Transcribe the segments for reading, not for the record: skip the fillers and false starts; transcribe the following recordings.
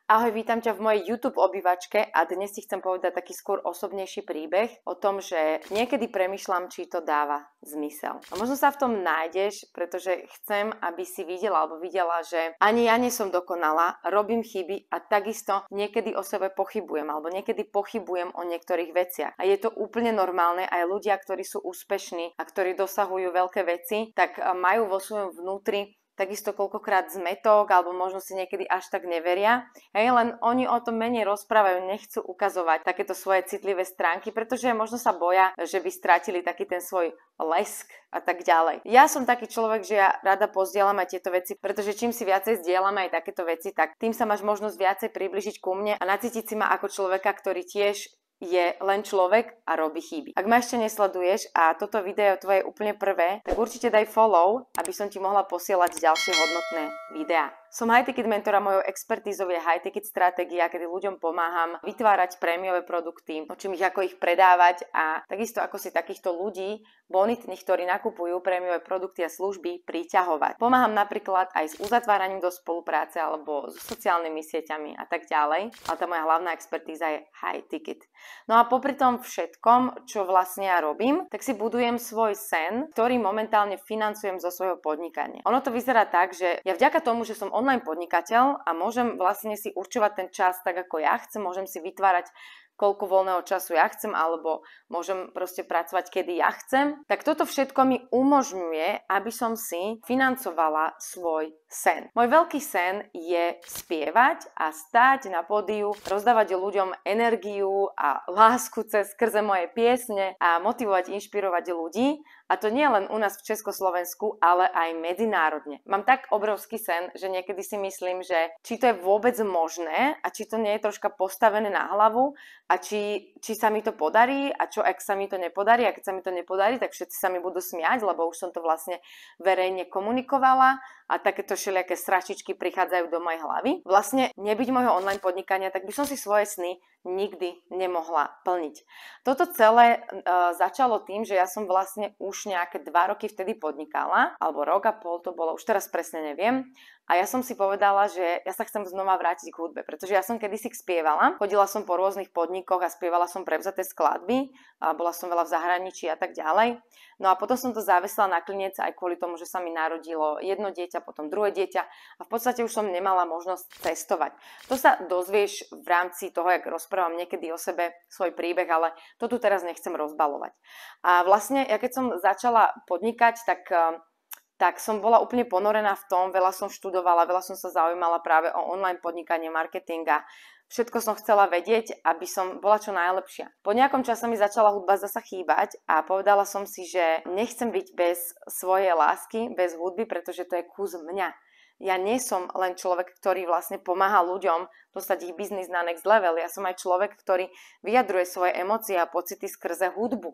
Ahoj, vítam ťa v mojej YouTube obývačke a dnes ti chcem povedať taký skôr osobnejší príbeh o tom, že niekedy premýšľam, či to dáva zmysel. A možno sa v tom nájdeš, pretože chcem, aby si videla že ani ja nie som dokonalá, robím chyby a takisto niekedy o sebe pochybujem alebo niekedy pochybujem o niektorých veciach. A je to úplne normálne, aj ľudia, ktorí sú úspešní a ktorí dosahujú veľké veci, tak majú vo svojom vnútri takisto koľkokrát zmätok, alebo možno si niekedy až tak neveria. Hej, len oni o tom menej rozprávajú, nechcú ukazovať takéto svoje citlivé stránky, pretože možno sa boja, že by stratili taký ten svoj lesk a tak ďalej. Ja som taký človek, že ja rada pozdielam aj tieto veci, pretože čím si viacej zdieľame aj takéto veci, tak tým sa máš možnosť viacej približiť ku mne a nacítiť si ma ako človeka, ktorý tiež je len človek a robí chyby. Ak ma ešte nesleduješ a toto video tvoje je úplne prvé, tak určite daj follow, aby som ti mohla posielať ďalšie hodnotné videá. Som high ticket mentor a mojou expertízou je high ticket stratégia, kedy ľuďom pomáham vytvárať prémiové produkty, učím ich ako ich predávať a takisto ako si takýchto ľudí bonitných, ktorí nakupujú prémiové produkty a služby, priťahovať. Pomáham napríklad aj s uzatváraním do spolupráce alebo so sociálnymi sieťami a tak ďalej, ale tá moja hlavná expertíza je high ticket. No a popri tom všetkom, čo vlastne ja robím, tak si budujem svoj sen, ktorý momentálne financujem zo svojho podnikania. Ono to vyzerá tak, že ja vďaka tomu, že som online podnikateľ a môžem vlastne si určovať ten čas tak, ako ja chcem, môžem si vytvárať koľko voľného času ja chcem, alebo môžem proste pracovať, kedy ja chcem, tak toto všetko mi umožňuje, aby som si financovala svoj sen. Môj veľký sen je spievať a stáť na pódiu, rozdávať ľuďom energiu a lásku skrze moje piesne a motivovať, inšpirovať ľudí. A to nie len u nás v Československu, ale aj medzinárodne. Mám tak obrovský sen, že niekedy si myslím, že či to je vôbec možné a či to nie je troška postavené na hlavu a či sa mi to podarí a čo ak sa mi to nepodarí a keď sa mi to nepodarí, tak všetci sa mi budú smiať, lebo už som to vlastne verejne komunikovala a takéto všelijaké sračičky prichádzajú do mojej hlavy. Vlastne nebyť môjho online podnikania, tak by som si svoje sny nikdy nemohla plniť. Toto celé začalo tým, že ja som vlastne už nejaké 2 roky vtedy podnikala, alebo rok a pol to bolo, už teraz presne neviem. A ja som si povedala, že ja sa chcem znova vrátiť k hudbe, pretože ja som kedysi spievala, chodila som po rôznych podnikoch a spievala som prevzaté skladby, a bola som veľa v zahraničí a tak ďalej. No a potom som to zavesila na klinec aj kvôli tomu, že sa mi narodilo jedno dieťa, potom druhé dieťa a v podstate už som nemala možnosť cestovať. To sa dozvieš v rámci toho, jak rozprávam niekedy o sebe svoj príbeh, ale to tu teraz nechcem rozbalovať. A vlastne, ja keď som začala podnikať, tak som bola úplne ponorená v tom, veľa som študovala, veľa som sa zaujímala práve o online podnikanie, marketing a všetko som chcela vedieť, aby som bola čo najlepšia. Po nejakom čase mi začala hudba zasa chýbať a povedala som si, že nechcem byť bez svojej lásky, bez hudby, pretože to je kus mňa. Ja nie som len človek, ktorý vlastne pomáha ľuďom dostať ich biznis na next level. Ja som aj človek, ktorý vyjadruje svoje emócie a pocity skrze hudbu.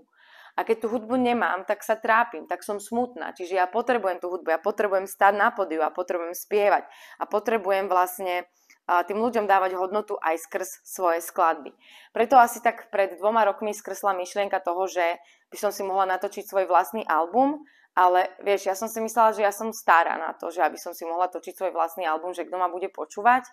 A keď tú hudbu nemám, tak sa trápim, tak som smutná. Čiže ja potrebujem tú hudbu, ja potrebujem stáť na pódiu, ja potrebujem spievať a potrebujem vlastne tým ľuďom dávať hodnotu aj skrz svoje skladby. Preto asi tak pred 2 rokmi skrsla myšlienka toho, že by som si mohla natočiť svoj vlastný album, ale vieš, ja som si myslela, že ja som stará na to, že aby som si mohla točiť svoj vlastný album, že kto ma bude počúvať,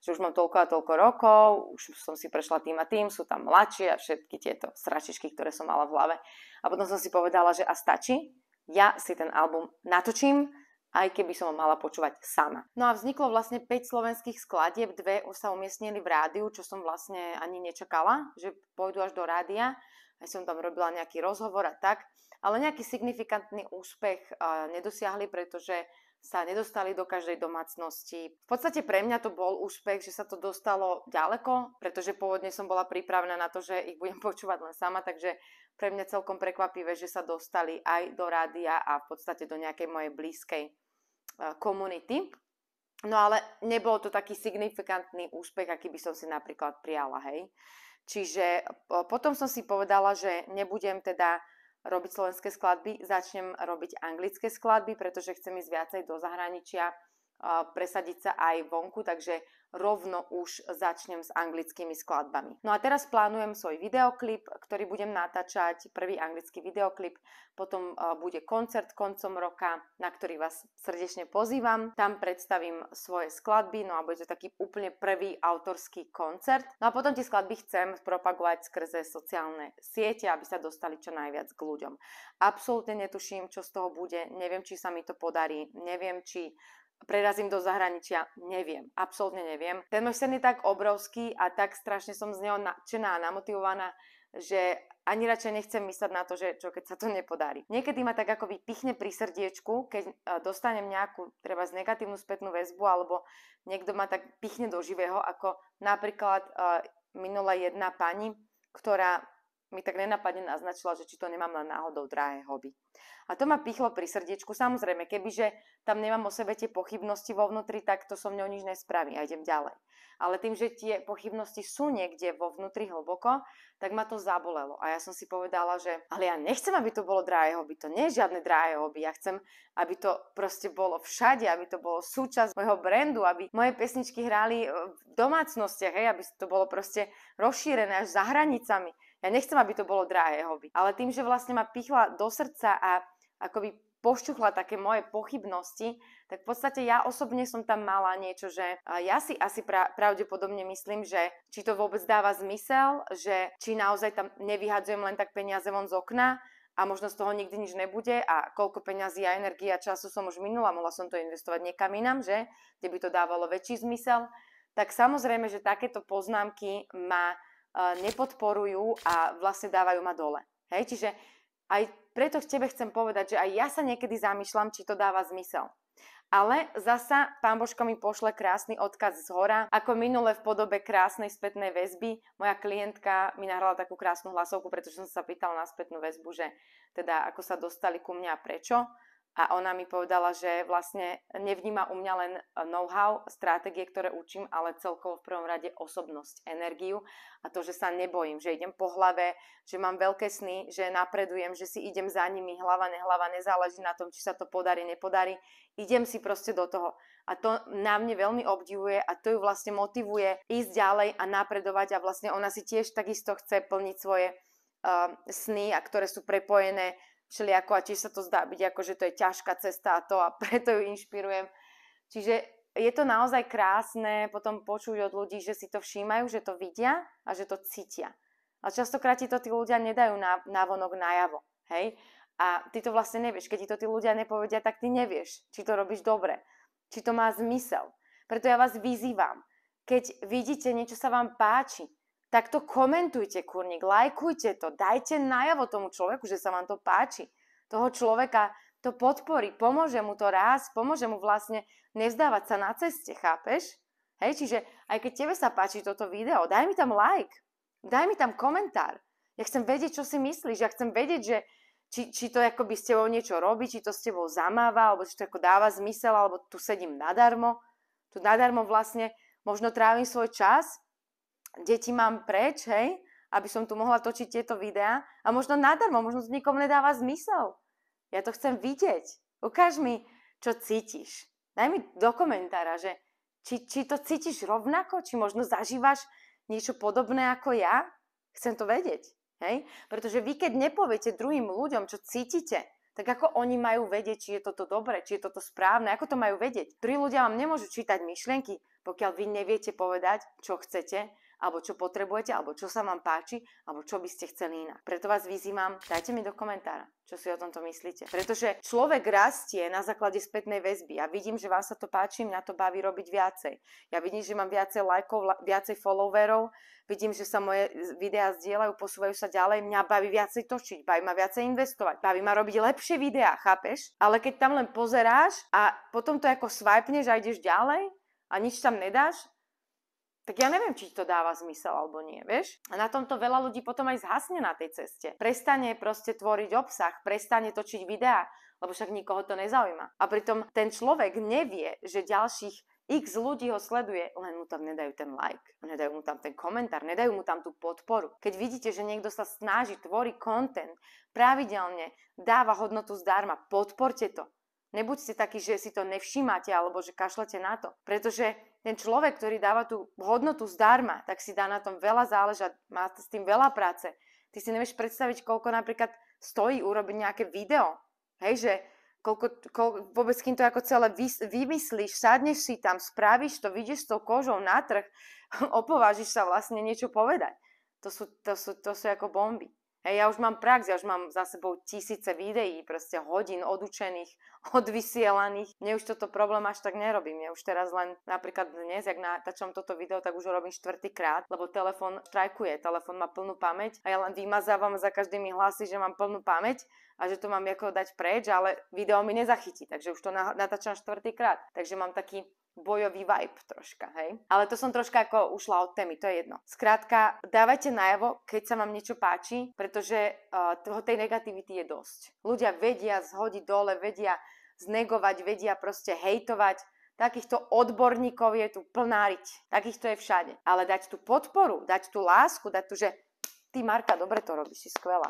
že už mám toľko a toľko rokov, už som si prešla tým a tým, sú tam mladšie a všetky tieto sračičky, ktoré som mala v hlave. A potom som si povedala, že a stačí, ja si ten album natočím, aj keby som ho mala počúvať sama. No a vzniklo vlastne 5 slovenských skladieb, 2 už sa umiestnili v rádiu, čo som vlastne ani nečakala, že pôjdu až do rádia. Aj som tam robila nejaký rozhovor a tak, ale nejaký signifikantný úspech nedosiahli, pretože sa nedostali do každej domácnosti. V podstate pre mňa to bol úspech, že sa to dostalo ďaleko, pretože pôvodne som bola pripravená na to, že ich budem počúvať len sama, takže pre mňa celkom prekvapivé, že sa dostali aj do rádia a v podstate do nejakej mojej blízkej komunity. No ale nebol to taký signifikantný úspech, aký by som si napríklad prijala, hej. Čiže potom som si povedala, že nebudem teda robiť slovenské skladby, začnem robiť anglické skladby, pretože chcem ísť viacej do zahraničia, presadiť sa aj vonku, takže rovno už začnem s anglickými skladbami. No a teraz plánujem svoj videoklip, ktorý budem natáčať, prvý anglický videoklip, potom bude koncert koncom roka, na ktorý vás srdečne pozývam. Tam predstavím svoje skladby, no a bude to taký úplne prvý autorský koncert. No a potom tie skladby chcem propagovať skrze sociálne siete, aby sa dostali čo najviac k ľuďom. Absolútne netuším, čo z toho bude, neviem, či sa mi to podarí, neviem, či prerazím do zahraničia, neviem, absolútne neviem. Ten môj sen je tak obrovský a tak strašne som z neho nadšená a namotivovaná, že ani radšej nechcem mysleť na to, že čo keď sa to nepodarí. Niekedy ma tak ako pichne pri srdiečku, keď dostanem nejakú treba z negatívnu spätnú väzbu, alebo niekto ma tak pichne do živého, ako napríklad minula jedna pani, ktorá mi tak nenápadne naznačila, že či to nemám len náhodou drahé hobby. A to ma pichlo pri srdiečku. Samozrejme, kebyže tam nemám o sebe tie pochybnosti vo vnútri, tak to so mňou nič nespraví a idem ďalej. Ale tým, že tie pochybnosti sú niekde vo vnútri hlboko, tak ma to zabolelo. A ja som si povedala, že ale ja nechcem, aby to bolo drahé hobby. To nie je žiadne drahé hobby. Ja chcem, aby to proste bolo všade, aby to bolo súčasť môjho brandu, aby moje pesničky hrali v domácnostiach, hej, aby to bolo proste rozšírené až za hranicami. Ja nechcem, aby to bolo drahé hobby. Ale tým, že vlastne ma pichla do srdca a akoby pošťuchla také moje pochybnosti, tak v podstate ja osobne som tam mala niečo, že ja si asi pravdepodobne myslím, že či to vôbec dáva zmysel, že či naozaj tam nevyhadzujem len tak peniaze von z okna a možno z toho nikdy nič nebude a koľko peňazí a energie a času som už minula, mohla som to investovať niekam inám, že? Kde by to dávalo väčší zmysel. Tak samozrejme, že takéto poznámky ma nepodporujú a vlastne dávajú ma dole. Hej? Čiže aj preto tebe chcem povedať, že aj ja sa niekedy zamýšľam, či to dáva zmysel. Ale zasa Pán Božko mi pošle krásny odkaz z hora, ako minule v podobe krásnej spätnej väzby. Moja klientka mi nahrala takú krásnu hlasovku, pretože som sa pýtala na spätnú väzbu, že teda ako sa dostali ku mne a prečo. A ona mi povedala, že vlastne nevníma u mňa len know-how, stratégie, ktoré učím, ale celkovo v prvom rade osobnosť, energiu a to, že sa nebojím, že idem po hlave, že mám veľké sny, že napredujem, že si idem za nimi, hlava, nezáleží na tom, či sa to podarí, nepodarí. Idem si proste do toho. A to na mne veľmi obdivuje a to ju vlastne motivuje ísť ďalej a napredovať a vlastne ona si tiež takisto chce plniť svoje sny, a ktoré sú prepojené všelijako a tiež sa to zdá byť ako, že to je ťažká cesta a to a preto ju inšpirujem. Čiže je to naozaj krásne potom počuť od ľudí, že si to všímajú, že to vidia a že to cítia. A častokrát ti to tí ľudia nedajú návonok najavo, hej? A ty to vlastne nevieš. Keď ti to tí ľudia nepovedia, tak ty nevieš, či to robíš dobre, či to má zmysel. Preto ja vás vyzývam, keď vidíte, niečo sa vám páči, tak to komentujte, kurník, lajkujte to, dajte najavo tomu človeku, že sa vám to páči. Toho človeka to podporí, pomôže mu to rásť, pomôže mu vlastne nevzdávať sa na ceste, chápeš? Hej, čiže aj keď tebe sa páči toto video, daj mi tam like, daj mi tam komentár. Ja chcem vedieť, čo si myslíš, ja chcem vedieť, že či to akoby s tebou niečo robí, či to s tebou zamáva, alebo či to ako dáva zmysel, alebo tu sedím nadarmo. Tu nadarmo vlastne možno trávim svoj čas, deti mám preč, hej, aby som tu mohla točiť tieto videá a možno nadarmo, možno to nikomu nedáva zmysel. Ja to chcem vidieť. Ukáž mi, čo cítiš. Daj mi do komentára, že či to cítiš rovnako, či možno zažívaš niečo podobné ako ja. Chcem to vedieť, hej. Pretože vy, keď nepoviete druhým ľuďom, čo cítite, tak ako oni majú vedieť, či je toto dobré, či je toto správne, ako to majú vedieť. Druhí ľudia vám nemôžu čítať myšlienky, pokiaľ vy neviete povedať, čo chcete, alebo čo potrebujete, alebo čo sa vám páči, alebo čo by ste chceli inak. Preto vás vyzývam, dajte mi do komentára, čo si o tomto myslíte. Pretože človek rastie na základe spätnej väzby. Ja vidím, že vám sa to páči, mňa to baví robiť viacej. Ja vidím, že mám viacej lajkov, viacej followerov, vidím, že sa moje videá zdieľajú, posúvajú sa ďalej, mňa baví viacej točiť, baví ma viacej investovať, baví ma robiť lepšie videá, chápeš? Ale keď tam len pozeráš a potom to ako swipeneš a ideš ďalej a nič tam nedáš, tak ja neviem, či to dáva zmysel alebo nie, vieš? A na tomto veľa ľudí potom aj zhasne na tej ceste. Prestane proste tvoriť obsah, prestane točiť videá, lebo však nikoho to nezaujíma. A pritom ten človek nevie, že ďalších x ľudí ho sleduje, len mu tam nedajú ten like, nedajú mu tam ten komentár, nedajú mu tam tú podporu. Keď vidíte, že niekto sa snaží, tvorí content, pravidelne dáva hodnotu zdarma, podporte to. Nebuďte takí, že si to nevšímate alebo že kašlete na to. Pretože ten človek, ktorý dáva tú hodnotu zdarma, tak si dá na tom veľa záležať, má s tým veľa práce. Ty si nevieš predstaviť, koľko napríklad stojí urobiť nejaké video. Hej, že koľko vôbec kým to ako celé vymyslíš, sadneš si tam, spravíš to, vidíš s tou kožou na trh, opovážiš sa vlastne niečo povedať. To sú ako bomby. Hej, ja už mám prax, ja už mám za sebou tisíce videí, proste hodín odučených, odvysielaných. Mne už toto problém až tak nerobím. Mne už teraz len, napríklad dnes, jak natáčam toto video, tak už ho robím 4-krát, lebo telefón štrajkuje, telefón má plnú pamäť a ja len vymazávam za každý mi hlási, že mám plnú pamäť a že to mám ako dať preč, ale video mi nezachytí, takže už to natáčam 4-krát. Takže mám taký bojový vibe troška, hej. Ale to som troška ako ušla od témy, to je jedno. Skrátka, dávajte najavo, keď sa vám niečo páči, pretože tej negativity je dosť. Ľudia vedia zhodiť dole, vedia znegovať, vedia proste hejtovať. Takýchto odborníkov je tu plná riť. Takýchto je všade. Ale dať tú podporu, dať tú lásku, dať tu, že ty Marka, dobre to robíš, si skvelá.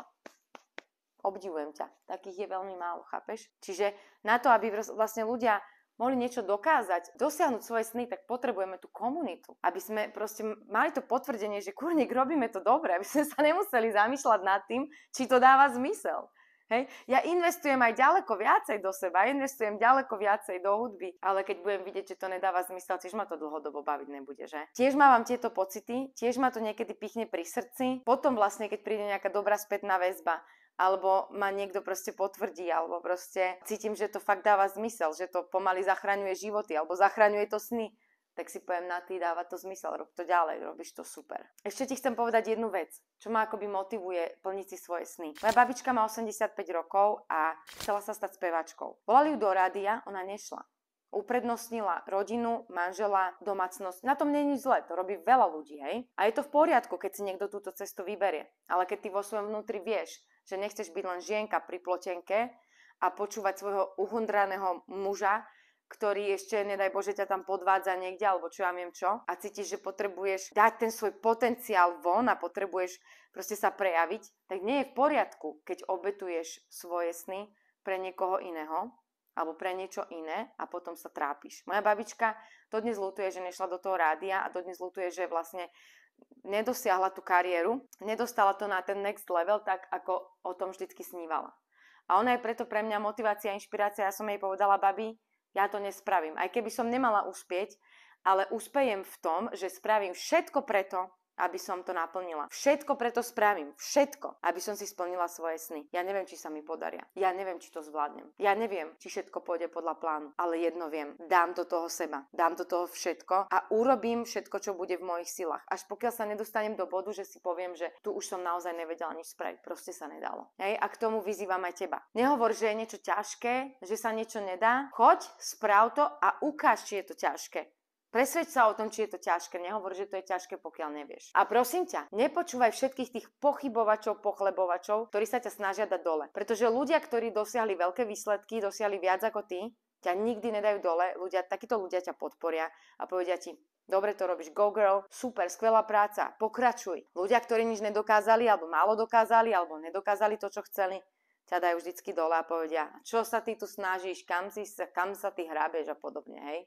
Obdivujem ťa. Takých je veľmi málo, chápeš? Čiže na to, aby vlastne ľudia mohli niečo dokázať, dosiahnuť svoje sny, tak potrebujeme tú komunitu. Aby sme proste mali to potvrdenie, že kurník, robíme to dobre, aby sme sa nemuseli zamýšľať nad tým, či to dáva zmysel. Hej? Ja investujem aj ďaleko viacej do seba, investujem ďaleko viacej do hudby, ale keď budem vidieť, že to nedáva zmysel, tiež ma to dlhodobo baviť nebude, že? Tiež mám tieto pocity, tiež ma to niekedy pichne pri srdci, potom vlastne, keď príde nejaká dobrá spätná väzba, alebo ma niekto proste potvrdí, alebo proste cítim, že to fakt dáva zmysel, že to pomaly zachraňuje životy, alebo zachraňuje to sny, tak si poviem na ty, dáva to zmysel, rob to ďalej, robíš to super. Ešte ti chcem povedať jednu vec, čo ma akoby motivuje plniť si svoje sny. Moja babička má 85 rokov a chcela sa stať speváčkou. Volali ju do rádia, ona nešla. Uprednostnila rodinu, manžela, domácnosť. Na tom nie je nič zlé, to robí veľa ľudí, hej? A je to v poriadku, keď si niekto túto cestu vyberie. Ale keď ty vo svojom vnútri vieš, že nechceš byť len žienka pri plotenke a počúvať svojho uhundraného muža, ktorý ešte, nedaj Bože, ťa tam podvádza niekde, alebo čo ja viem čo, a cítiš, že potrebuješ dať ten svoj potenciál von a potrebuješ proste sa prejaviť, tak nie je v poriadku, keď obetuješ svoje sny pre niekoho iného, alebo pre niečo iné a potom sa trápiš. Moja babička dodnes ľutuje, že nešla do toho rádia a dodnes ľutuje, že vlastne nedosiahla tú kariéru, nedostala to na ten next level tak, ako o tom vždycky snívala. A ona je preto pre mňa motivácia a inšpirácia. Ja som jej povedala, babi, ja to nespravím. Aj keby som nemala uspieť, ale uspejem v tom, že spravím všetko preto, aby som to naplnila. Všetko preto spravím. Všetko, aby som si splnila svoje sny. Ja neviem, či sa mi podaria. Ja neviem, či to zvládnem. Ja neviem, či všetko pôjde podľa plánu. Ale jedno viem. Dám do toho seba. Dám do toho všetko a urobím všetko, čo bude v mojich silách. Až pokiaľ sa nedostanem do bodu, že si poviem, že tu už som naozaj nevedela nič spraviť. Proste sa nedalo. Hej? A k tomu vyzývam aj teba. Nehovor, že je niečo ťažké, že sa niečo nedá. Choď, správ to a ukáž, či je to ťažké. Presvedč sa o tom, či je to ťažké. Nehovor, že to je ťažké, pokiaľ nevieš. A prosím ťa, nepočúvaj všetkých tých pochybovačov, pochlebovačov, ktorí sa ťa snažia dať dole. Pretože ľudia, ktorí dosiahli veľké výsledky, dosiahli viac ako ty, ťa nikdy nedajú dole. Takíto ľudia ťa podporia a povedia ti, dobre to robíš, go girl, super, skvelá práca, pokračuj. Ľudia, ktorí nič nedokázali, alebo málo dokázali, alebo nedokázali to, čo chceli, ťa dajú vždycky dole a povedia, čo sa ty tu snažíš, kam sa ty hrábeš a podobne, hej.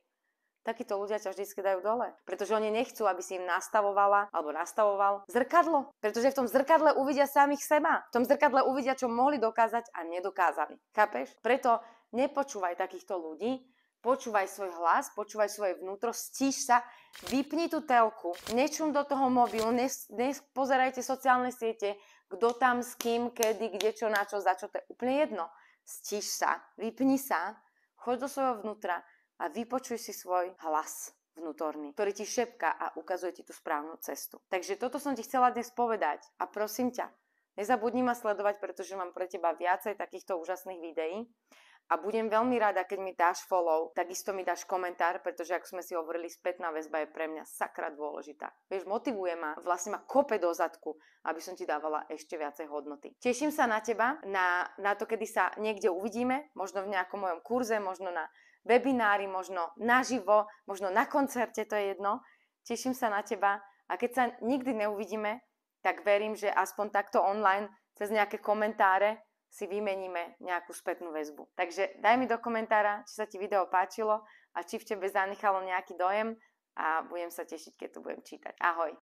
Takíto ľudia ťa vždycky dajú dole. Pretože oni nechcú, aby si im nastavovala alebo nastavoval zrkadlo. Pretože v tom zrkadle uvidia samých seba. V tom zrkadle uvidia, čo mohli dokázať a nedokázali. Chápeš? Preto nepočúvaj takýchto ľudí, počúvaj svoj hlas, počúvaj svoje vnútro, stíš sa, vypni tú telku, nečum do toho mobilu, nepozerajte sociálne siete, kto tam s kým, kedy, kde, čo, na čo, za čo, to je úplne jedno. Stíš sa, vypni sa, choď do svojho vnútra, a vypočuj si svoj hlas vnútorný, ktorý ti šepká a ukazuje ti tú správnu cestu. Takže toto som ti chcela dnes povedať a prosím ťa, nezabudni ma sledovať, pretože mám pre teba viacej takýchto úžasných videí a budem veľmi rada, keď mi dáš follow, takisto mi dáš komentár, pretože ako sme si hovorili, spätná väzba je pre mňa sakra dôležitá. Vieš, motivuje ma, vlastne ma kope do zadku, aby som ti dávala ešte viacej hodnoty. Teším sa na teba, na to, kedy sa niekde uvidíme, možno v nejakom mojom kurze, možno na webinári, možno naživo, možno na koncerte, to je jedno. Teším sa na teba a keď sa nikdy neuvidíme, tak verím, že aspoň takto online, cez nejaké komentáre, si vymeníme nejakú spätnú väzbu. Takže daj mi do komentára, či sa ti video páčilo a či v tebe zanechalo nejaký dojem a budem sa tešiť, keď to budem čítať. Ahoj!